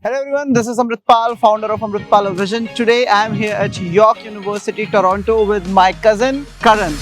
Hello everyone, this is Amratpal, founder of Amratpal Vision. Today I am here at York University, Toronto with my cousin Karan.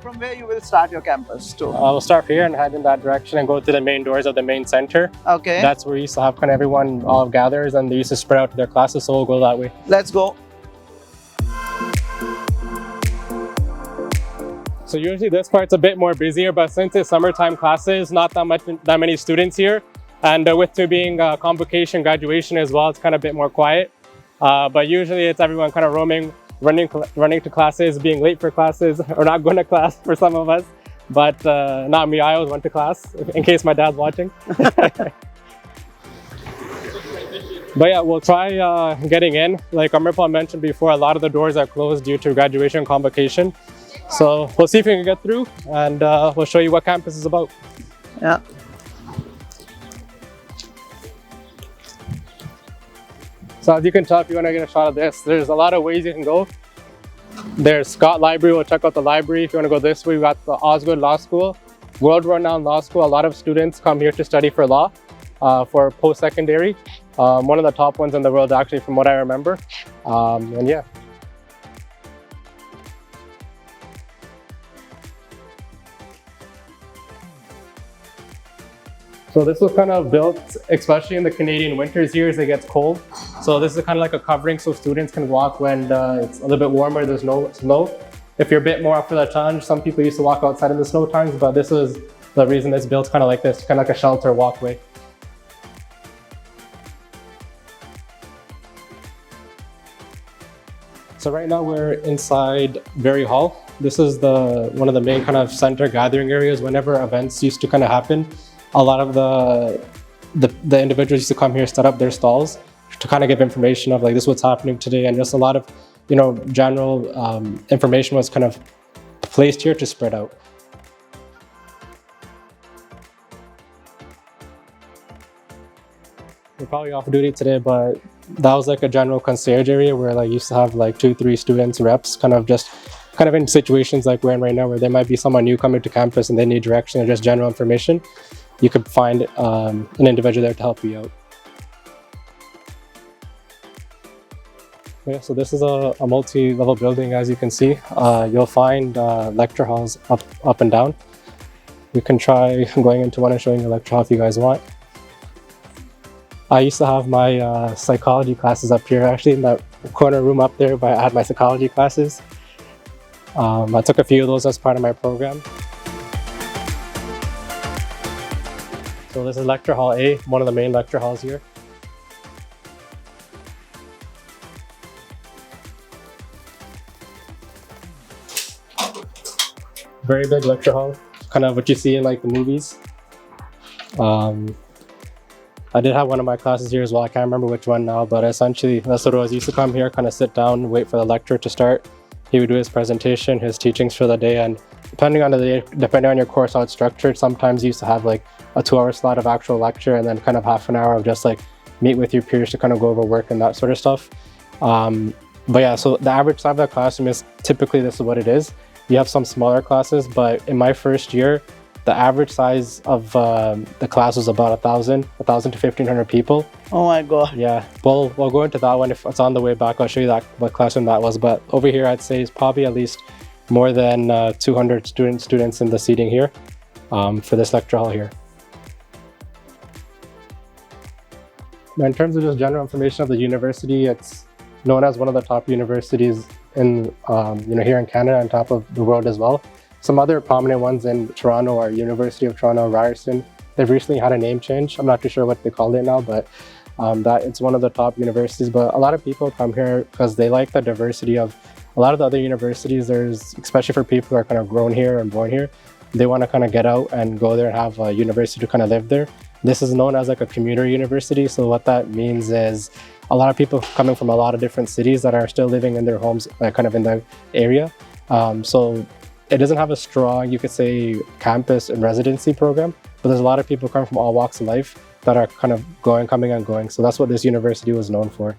From where you will start your campus tour? We'll start here and head in that direction and go to the main doors of the main center. Okay. That's where we used to have kind of everyone all gathers and they used to spread out to their classes, so we'll go that way. Let's go. So usually this part's a bit more busier, but since it's summertime classes, not that many students here. And with there being convocation, graduation as well, it's kind of a bit more quiet. But usually it's everyone kind of roaming, running to classes, being late for classes, or not going to class for some of us. But not me, I always went to class, in case my dad's watching. But yeah, we'll try getting in. Like Amratpal mentioned before, a lot of the doors are closed due to graduation convocation. So we'll see if we can get through, and we'll show you what campus is about. Yeah. So as you can tell, if you want to get a shot of this, there's a lot of ways you can go. There's Scott Library, we'll check out the library. If you want to go this way, we got the Osgood Law School, world-renowned law school. A lot of students come here to study for law, for post-secondary. One of the top ones in the world, actually, from what I remember. And yeah. So this was kind of built, especially in the Canadian winters here as it gets cold. So this is kind of like a covering so students can walk when it's a little bit warmer, there's no snow. If you're a bit more up for the challenge, some people used to walk outside in the snow times, but this is the reason it's built kind of like this, kind of like a shelter walkway. So right now we're inside Berry Hall. This is one of the main kind of center gathering areas whenever events used to kind of happen. A lot of the individuals used to come here, set up their stalls to kind of give information of like this is what's happening today, and just a lot of general information was kind of placed here to spread out. We're probably off duty today, but that was like a general concierge area where like used to have like 2-3 students, reps, kind of in situations like we're in right now where there might be someone new coming to campus and they need direction or just general information. You could find an individual there to help you out. Yeah, so this is a multi-level building, as you can see. You'll find lecture halls up and down. You can try going into one and showing you a lecture hall if you guys want. I used to have my psychology classes up here, actually in that corner room up there, but I had my psychology classes. I took a few of those as part of my program. So this is lecture hall A, one of the main lecture halls here. Very big lecture hall, kind of what you see in like the movies. I did have one of my classes here as well. I can't remember which one now, but essentially that's what it was. I used to come here, kind of sit down, wait for the lecturer to start. He would do his presentation, his teachings for the day, and depending on your course, how it's structured, sometimes you used to have like a 2-hour slot of actual lecture and then kind of half an hour of just like meet with your peers to kind of go over work and that sort of stuff. But yeah, so the average size of the classroom is typically this is what it is. You have some smaller classes, but in my first year, the average size of the class was about 1,000 to 1,500 people. Oh my God. Yeah, we'll go into that one if it's on the way back. I'll show you what classroom that was. But over here, I'd say is probably at least more than 200 students in the seating here for this lecture hall here. Now, in terms of just general information of the university, it's known as one of the top universities in here in Canada and top of the world as well. Some other prominent ones in Toronto are University of Toronto, Ryerson. They've recently had a name change. I'm not too sure what they called it now, but that it's one of the top universities. But a lot of people come here because they like the diversity of a lot of the other universities. There's, especially for people who are kind of grown here and born here, they want to kind of get out and go there and have a university to kind of live there. This is known as like a commuter university. So what that means is a lot of people coming from a lot of different cities that are still living in their homes, kind of in the area. So it doesn't have a strong, you could say, campus and residency program, but there's a lot of people coming from all walks of life that are kind of coming and going. So that's what this university was known for.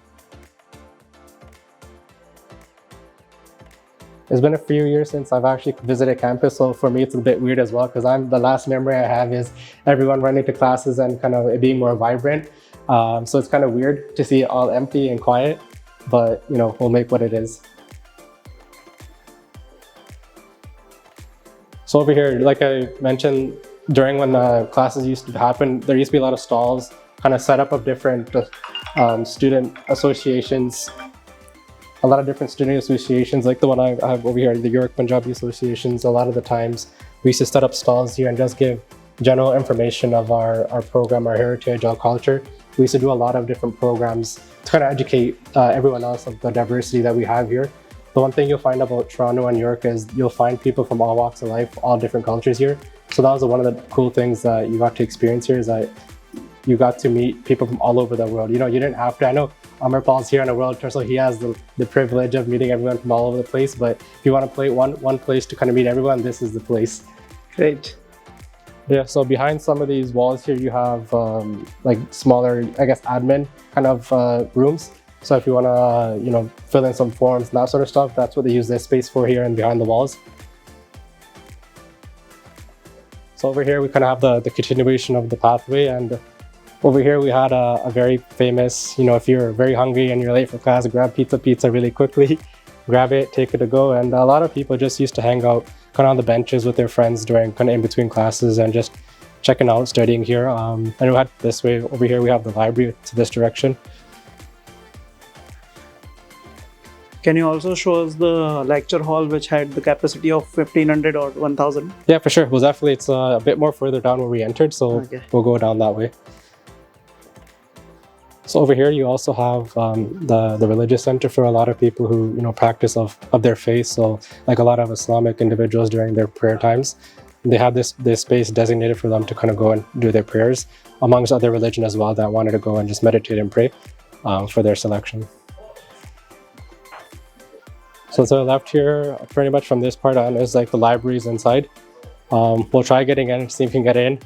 It's been a few years since I've actually visited campus, so for me it's a bit weird as well, because the last memory I have is everyone running to classes and kind of it being more vibrant. So it's kind of weird to see it all empty and quiet, but you know, we'll make what it is. So over here, like I mentioned, during when the classes used to happen, there used to be a lot of stalls kind of set up of different student associations. A lot of different student associations, like the one I have over here, the York Punjabi Associations. A lot of the times we used to set up stalls here and just give general information of our program, our heritage, our culture. We used to do a lot of different programs to kind of educate everyone else of the diversity that we have here. The one thing you'll find about Toronto and York is you'll find people from all walks of life, all different cultures here. So that was one of the cool things that you got to experience here, is that you got to meet people from all over the world. You know, you didn't have to. I know Amratpal's here on a world tour, so he has the privilege of meeting everyone from all over the place. But if you want to play one place to kind of meet everyone, this is the place. Great. Yeah, so behind some of these walls here, you have like smaller, I guess, admin kind of rooms. So if you want to, you know, fill in some forms and that sort of stuff, that's what they use this space for here and behind the walls. So over here, we kind of have the continuation of the pathway, and over here we had a very famous, you know, if you're very hungry and you're late for class, grab pizza really quickly, grab it, take it to go. And a lot of people just used to hang out kind of on the benches with their friends during kind of in between classes and just checking out, studying here. And we had this way, over here we have the library to this direction. Can you also show us the lecture hall, which had the capacity of 1500 or 1000? Yeah, for sure. Well, definitely it's a bit more further down where we entered, so okay, we'll go down that way. So over here you also have the religious center for a lot of people who, you know, practice of their faith. So like a lot of Islamic individuals during their prayer times, they have this space designated for them to kind of go and do their prayers, amongst other religion as well that wanted to go and just meditate and pray for their selection. So to the left here, pretty much from this part on, is like the libraries inside. We'll try getting in, see if we can get in.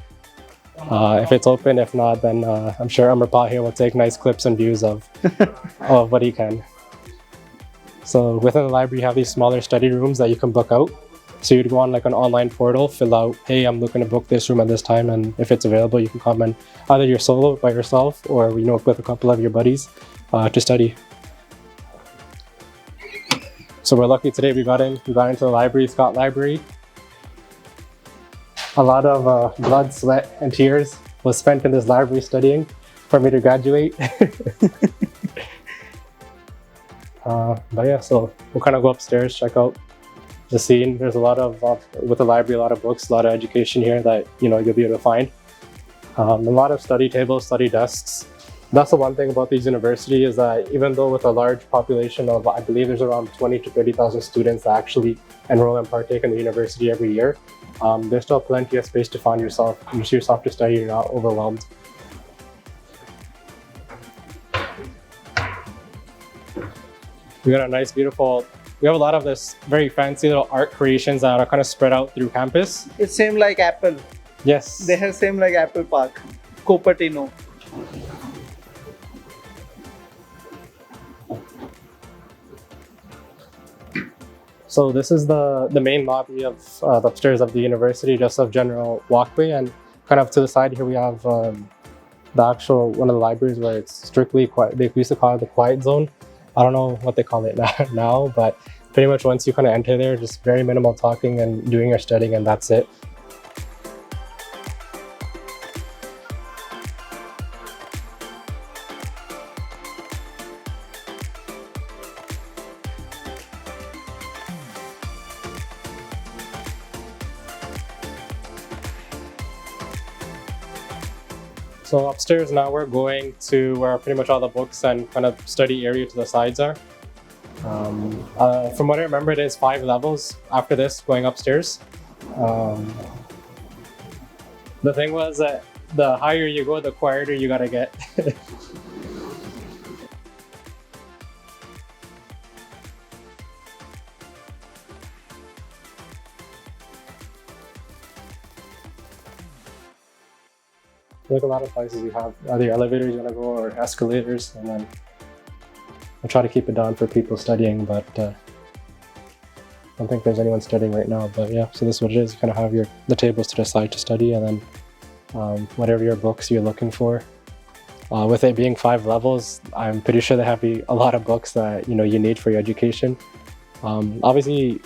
If it's open, if not, then I'm sure Amratpal here will take nice clips and views of what he can. So within the library, you have these smaller study rooms that you can book out. So you'd go on like an online portal, fill out, hey, I'm looking to book this room at this time, and if it's available, you can come in either you're solo by yourself or, you know, with a couple of your buddies to study. So we're lucky today we got into the library, Scott Library. A lot of blood, sweat, and tears was spent in this library studying for me to graduate. But yeah, so we'll kind of go upstairs, check out the scene. There's a lot of, with the library, a lot of books, a lot of education here that, you know, you'll be able to find. A lot of study tables, study desks. That's the one thing about these universities, is that even though with a large population of, I believe there's around 20 to 30,000 students that actually enroll and partake in the university every year, there's still plenty of space to find yourself to study. You're not overwhelmed. We got a nice, beautiful, we have a lot of this very fancy little art creations that are kind of spread out through campus. It's same like Apple. Yes. They have same like Apple Park, Cupertino. So this is the main lobby of the upstairs of the university, just of general walkway, and kind of to the side here we have the actual one of the libraries where it's strictly quiet. They used to call it the quiet zone. I don't know what they call it now, but pretty much once you kind of enter there, just very minimal talking and doing your studying, and that's it. So upstairs now we're going to where pretty much all the books and kind of study area to the sides are. From what I remember, it is 5 levels after this going upstairs. The thing was that the higher you go, the quieter you gotta get. Like a lot of places you have either elevators you want to go or escalators, and then I try to keep it down for people studying, but I don't think there's anyone studying right now. But yeah, so this is what it is. You kind of have the tables to decide to study, and then whatever your books you're looking for. With it being 5 levels, I'm pretty sure they have a lot of books that you need for your education. Obviously,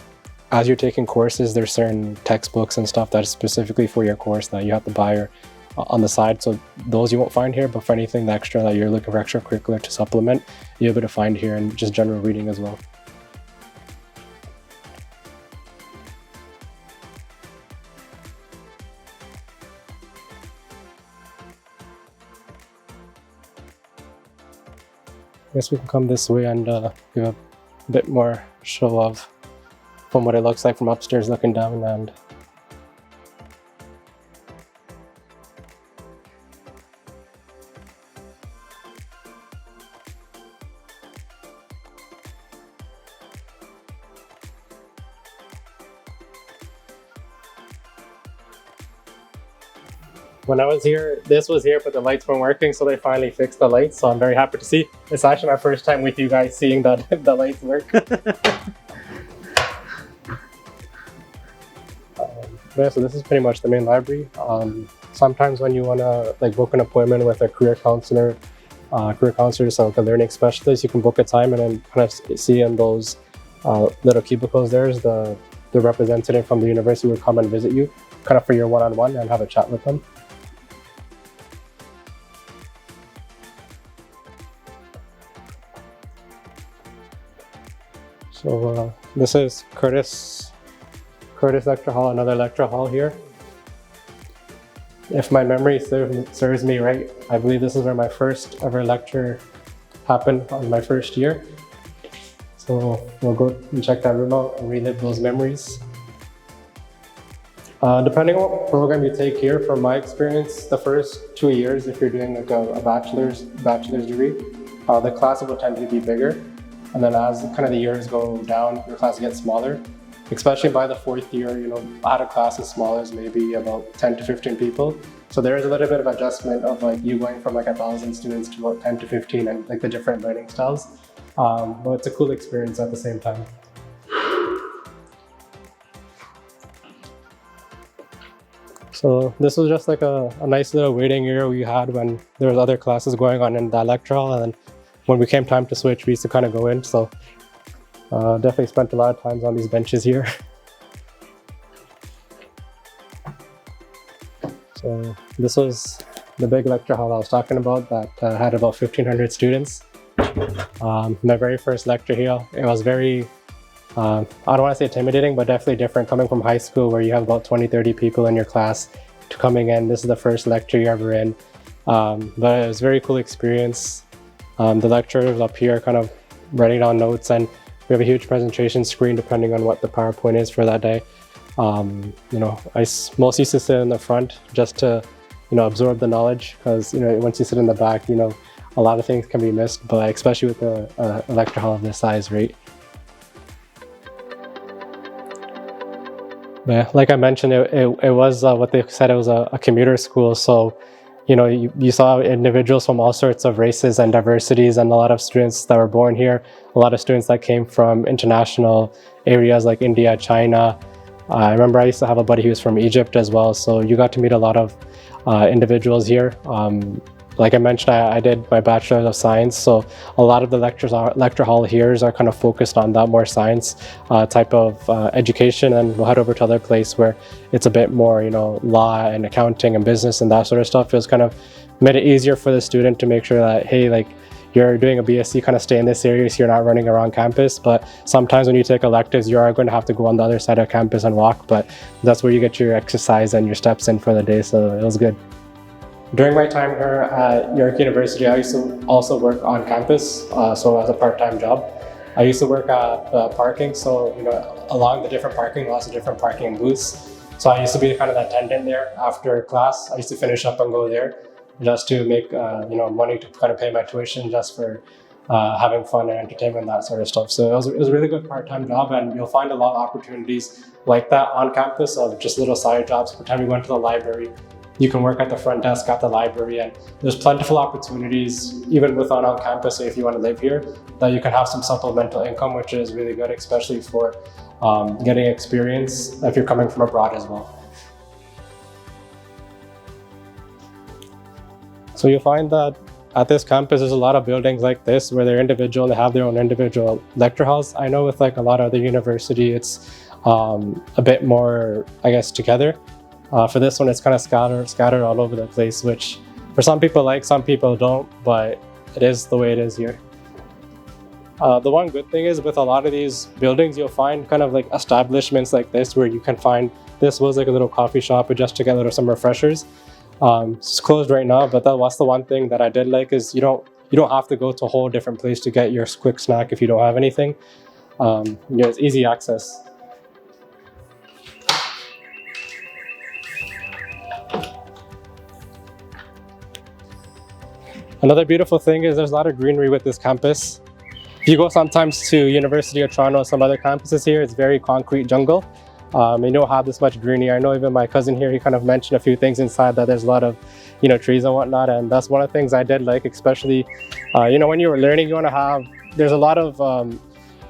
as you're taking courses, there's certain textbooks and stuff that's specifically for your course that you have to buy or on the side, so those you won't find here. But for anything extra that you're looking for extracurricular to supplement, you're able to find here, and just general reading as well. I guess we can come this way and give a bit more show of from what it looks like from upstairs looking down. And when I was here, this was here, but the lights weren't working, so they finally fixed the lights. So I'm very happy to see. It's actually my first time with you guys seeing that the lights work. Yeah, so this is pretty much the main library. Sometimes when you want to book an appointment with a career counselor, so like a learning specialist, you can book a time and then kind of see in those little cubicles there's the representative from the university would come and visit you, kind of for your one-on-one, and have a chat with them. So this is Curtis Lecture Hall, another lecture hall here. If my memory serves me right, I believe this is where my first ever lecture happened on my first year. So we'll go and check that room out and relive those memories. Depending on what program you take here, from my experience, the first 2 years, if you're doing like a bachelor's degree, the class will tend to be bigger. And then as kind of the years go down, your class gets smaller. Especially by the 4th year, I had a class as small as maybe about 10 to 15 people. So there is a little bit of adjustment of you going from 1,000 students to about 10 to 15 and the different learning styles. But it's a cool experience at the same time. So this was just a nice little waiting area we had when there was other classes going on in that lecture hall, and then when we came time to switch, we used to kind of go in. So definitely spent a lot of times on these benches here. So this was the big lecture hall I was talking about that had about 1,500 students. My very first lecture here, it was very, I don't want to say intimidating, but definitely different coming from high school where you have about 20, 30 people in your class to coming in. This is the first lecture you're ever in. But it was a very cool experience. The lecturer was up here kind of writing down notes, and we have a huge presentation screen depending on what the PowerPoint is for that day. I most used to sit in the front just to, absorb the knowledge, because, once you sit in the back, a lot of things can be missed, but especially with a lecture hall of this size, right? Yeah, like I mentioned, it was what they said, it was a commuter school. So, you saw individuals from all sorts of races and diversities, and a lot of students that were born here, a lot of students that came from international areas like India, China. I remember I used to have a buddy who was from Egypt as well. So you got to meet a lot of individuals here. Like I mentioned, I did my Bachelor of Science, so a lot of the lecture hall here are kind of focused on that more science type of education, and we'll head over to other place where it's a bit more, law and accounting and business and that sort of stuff. It was kind of made it easier for the student to make sure that, hey, you're doing a BSc, kind of stay in this area so you're not running around campus. But sometimes when you take electives, you are going to have to go on the other side of campus and walk, but that's where you get your exercise and your steps in for the day, so it was good. During my time here at York University, I used to also work on campus, so as a part-time job. I used to work at parking, so along the different parking lots, the different parking booths. So I used to be kind of the attendant there after class. I used to finish up and go there just to make money to kind of pay my tuition, just for having fun and entertainment, that sort of stuff. So it was a really good part-time job, and you'll find a lot of opportunities like that on campus of just little side jobs. Per time you went to the library, you can work at the front desk at the library, and there's plentiful opportunities even with on campus. So if you want to live here, that you can have some supplemental income, which is really good, especially for getting experience if you're coming from abroad as well. So you'll find that at this campus, there's a lot of buildings like this where they're individual, they have their own individual lecture halls. I know with like a lot of other university, it's a bit more, I guess, together. For this one, it's kind of scattered all over the place, which for some people like, some people don't, but it is the way it is here. The one good thing is with a lot of these buildings, you'll find kind of like establishments like this where you can find, this was like a little coffee shop just to get some refreshers. It's closed right now, but that's the one thing that I did like, is you don't have to go to a whole different place to get your quick snack if you don't have anything. It's easy access. Another beautiful thing is there's a lot of greenery with this campus. If you go sometimes to University of Toronto, some other campuses here, it's very concrete jungle. You don't have this much greenery. I know even my cousin here, he kind of mentioned a few things inside that there's a lot of, trees and whatnot. And that's one of the things I did like, especially, when you were learning, you want to have, there's a lot of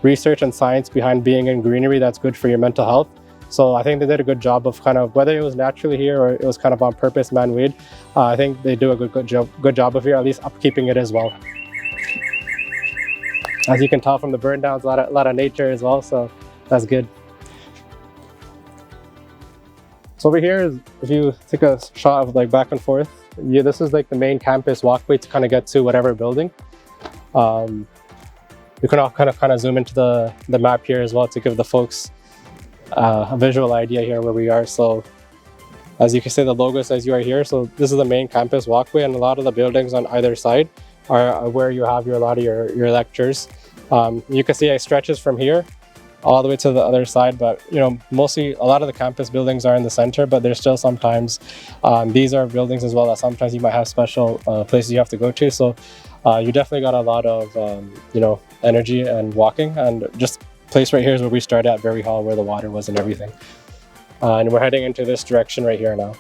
research and science behind being in greenery that's good for your mental health. So I think they did a good job of kind of, whether it was naturally here or it was kind of on purpose, man-made, I think they do a good job of here, at least upkeeping it as well. As you can tell from the burn downs, a lot of nature as well, so that's good. So over here, if you take a shot of like back and forth, this is like the main campus walkway to kind of get to whatever building. You can all kind of zoom into the map here as well to give the folks a visual idea here where we are. So as you can see, the logo says you are here. So this is the main campus walkway, and a lot of the buildings on either side are where you have a lot of your lectures. You can see it stretches from here all the way to the other side, but mostly a lot of the campus buildings are in the center, but there's still sometimes these are buildings as well that sometimes you might have special places you have to go to. So you definitely got a lot of energy and walking, and just place right here is where we started at Berry Hall, where the water was and everything. And we're heading into this direction right here now.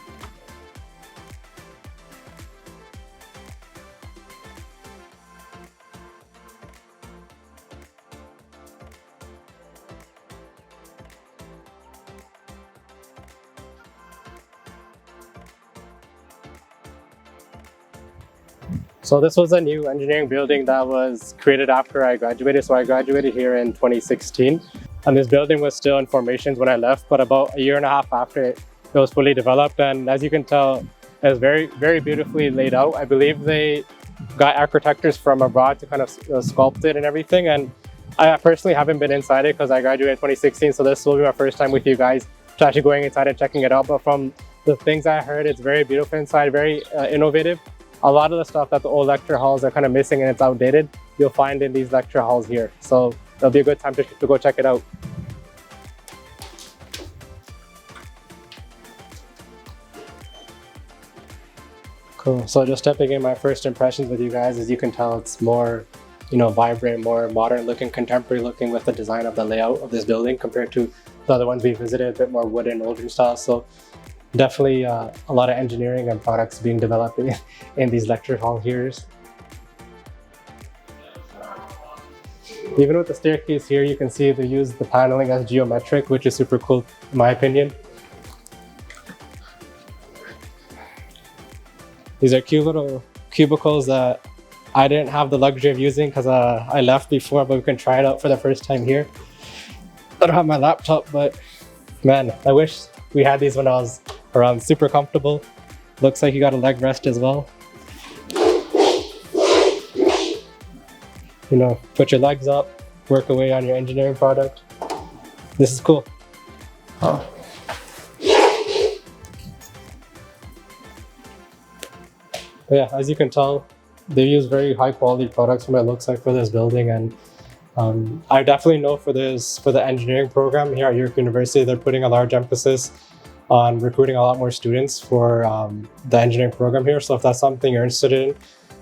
So this was a new engineering building that was created after I graduated. So I graduated here in 2016. And this building was still in formations when I left, but about a year and a half after it was fully developed. And as you can tell, it was very, very beautifully laid out. I believe they got architects from abroad to kind of sculpt it and everything. And I personally haven't been inside it because I graduated in 2016. So this will be my first time with you guys to actually going inside and checking it out. But from the things I heard, it's very beautiful inside, very innovative. A lot of the stuff that the old lecture halls are kind of missing and it's outdated, you'll find in these lecture halls here. So it'll be a good time to go check it out. Cool. So just stepping in my first impressions with you guys, as you can tell, it's more, vibrant, more modern looking, contemporary looking with the design of the layout of this building compared to the other ones we visited, a bit more wooden, older style. So definitely a lot of engineering and products being developed in these lecture hall here. Even with the staircase here, you can see they use the paneling as geometric, which is super cool in my opinion. These are cute little cubicles that I didn't have the luxury of using because I left before, but we can try it out for the first time here. I don't have my laptop, but man, I wish we had these when I was around. Super comfortable. Looks like you got a leg rest as well. Put your legs up, work away on your engineering product. This is cool. Oh. But yeah, as you can tell, they use very high quality products from what it looks like for this building. And I definitely know for the engineering program here at York University, they're putting a large emphasis on recruiting a lot more students for the engineering program here. So if that's something you're interested in,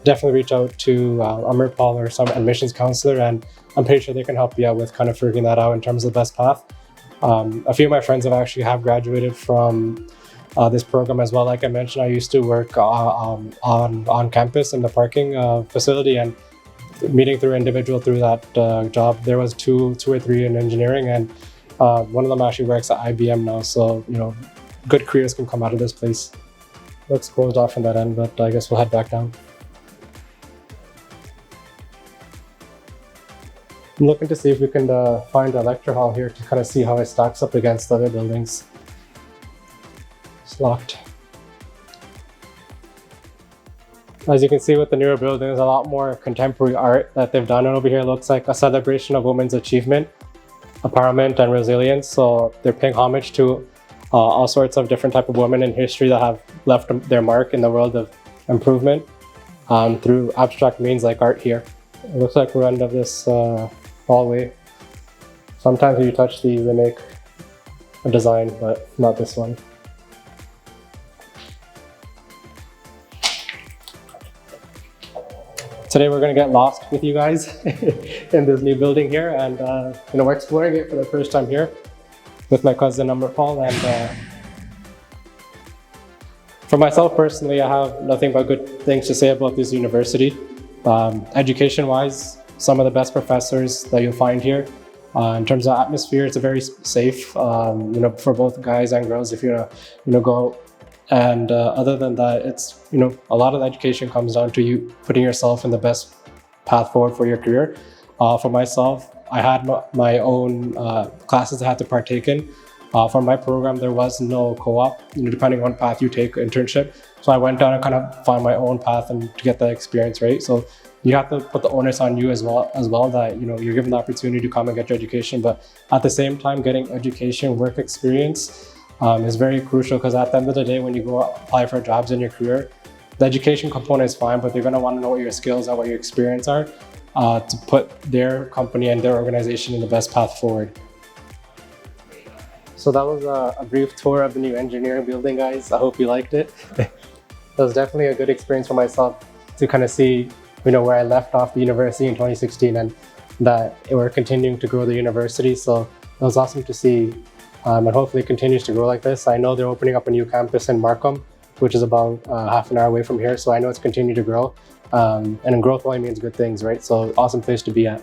definitely reach out to Amratpal or some admissions counselor, and I'm pretty sure they can help you out with kind of figuring that out in terms of the best path. A few of my friends have graduated from this program as well. Like I mentioned, I used to work on campus in the parking facility, and meeting through individual through that job. There was two or three in engineering, and one of them actually works at IBM now. So good careers can come out of this place. Looks closed off from that end, but I guess we'll head back down. I'm looking to see if we can find a lecture hall here to kind of see how it stacks up against the other buildings. It's locked. As you can see with the newer buildings, a lot more contemporary art that they've done. And over here looks like a celebration of women's achievement, empowerment, and resilience. So they're paying homage to all sorts of different type of women in history that have left their mark in the world of improvement through abstract means like art here. It looks like we're under this hallway. Sometimes when you touch these, they make a design, but not this one. Today we're going to get lost with you guys in this new building here, and we're exploring it for the first time here with my cousin Amratpal. And for myself personally, I have nothing but good things to say about this university. Education-wise, some of the best professors that you'll find here. In terms of atmosphere, it's a very safe, for both guys and girls if you go out. And other than that, it's a lot of the education comes down to you putting yourself in the best path forward for your career. For myself, I had my own classes I had to partake in. For my program, there was no co-op, depending on path you take, internship. So I went down and kind of found my own path and to get that experience, right? So you have to put the onus on you as well that you're given the opportunity to come and get your education, but at the same time, getting education, work experience is very crucial, because at the end of the day, when you go apply for jobs in your career, the education component is fine, but they're going to want to know what your skills are, what your experience are, to put their company and their organization in the best path forward. So that was a brief tour of the new engineering building, guys. I hope you liked it. It was definitely a good experience for myself to kind of see, where I left off the university in 2016, and that we're continuing to grow the university. So it was awesome to see. And hopefully it continues to grow like this. I know they're opening up a new campus in Markham, which is about half an hour away from here. So I know it's continued to grow. And growth only means good things, right? So awesome place to be at.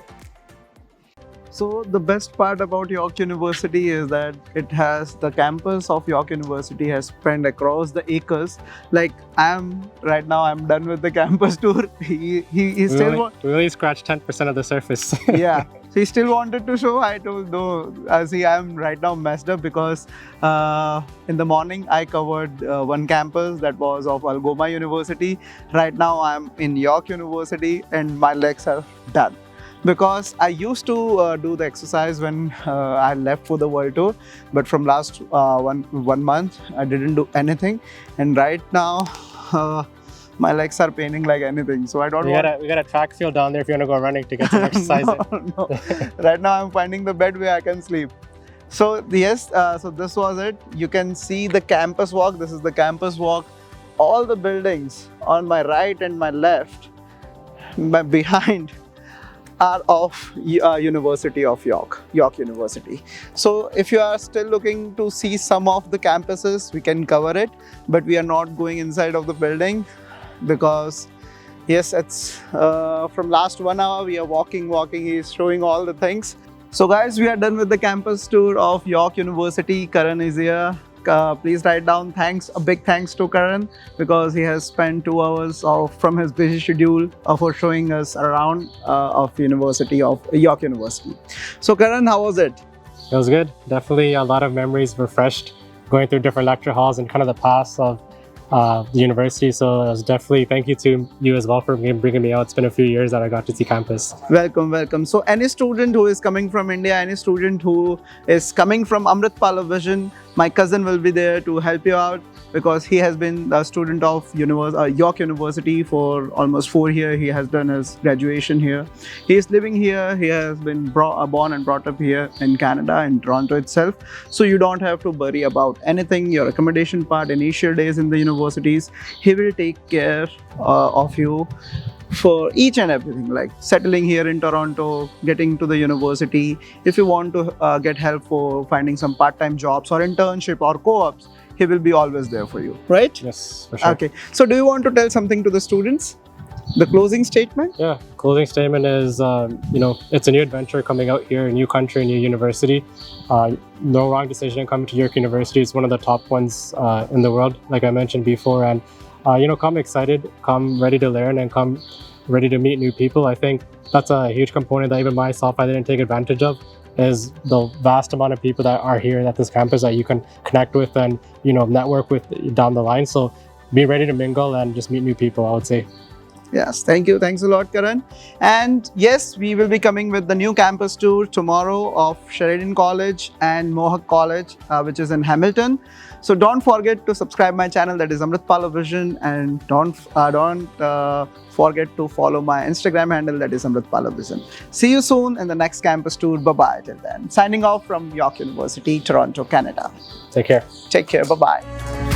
So the best part about York University is that the campus of York University has spanned across the acres. Like right now I'm done with the campus tour. He still we only scratched 10% of the surface. Yeah, so he still wanted to show. I told no. See, I'm right now messed up because in the morning I covered one campus that was of Algoma University. Right now I'm in York University and my legs are done. Because I used to do the exercise when I left for the world tour, but from last one month I didn't do anything, and right now my legs are paining like anything. So I don't. We got a track field down there if you want to go running to get some exercise. No. Right now I'm finding the bed where I can sleep. So yes, so this was it. You can see the campus walk. This is the campus walk. All the buildings on my right and my left, behind, are of University of York University. So if you are still looking to see some of the campuses, we can cover it, but we are not going inside of the building because yes, it's from last 1 hour we are walking, he's showing all the things. So guys, we are done with the campus tour of York University. Karan is here. Please write down a big thanks to Karan, because he has spent 2 hours from his busy schedule for showing us around of York University. So Karan, how was it? It was good. Definitely a lot of memories refreshed going through different lecture halls and kind of the past of the university. So it was definitely thank you to you as well for bringing me out. It's been a few years that I got to see campus. Welcome. So any student who is coming from India, any student who is coming from Amratpal Vision, My cousin will be there to help you out because he has been a student of York University for almost 4 years. He has done his graduation here. He is living here. He has been born and brought up here in Canada, in Toronto itself. So you don't have to worry about anything, your accommodation part, initial days in the universities. He will take care of you for each and everything, like settling here in Toronto, getting to the university. If you want to get help for finding some part-time jobs or internship or co-ops, he will be always there for you, right? Yes, for sure. Okay. So do you want to tell something to the students? The closing statement? Yeah, closing statement is, it's a new adventure coming out here, a new country, new university. No wrong decision coming to York University. It's one of the top ones in the world, like I mentioned before. And, come excited, come ready to learn, and come ready to meet new people. I think that's a huge component that even myself, I didn't take advantage of, is the vast amount of people that are here at this campus that you can connect with and, network with down the line. So be ready to mingle and just meet new people, I would say. Yes, thank you. Thanks a lot, Karan. And yes, we will be coming with the new campus tour tomorrow of Sheridan College and Mohawk College, which is in Hamilton. So don't forget to subscribe my channel, that is Amratpal Vision, and don't forget to follow my Instagram handle, that is Amratpal Vision. See you soon in the next campus tour. Bye-bye till then. Signing off from York University, Toronto, Canada. Take care. Take care. Bye-bye.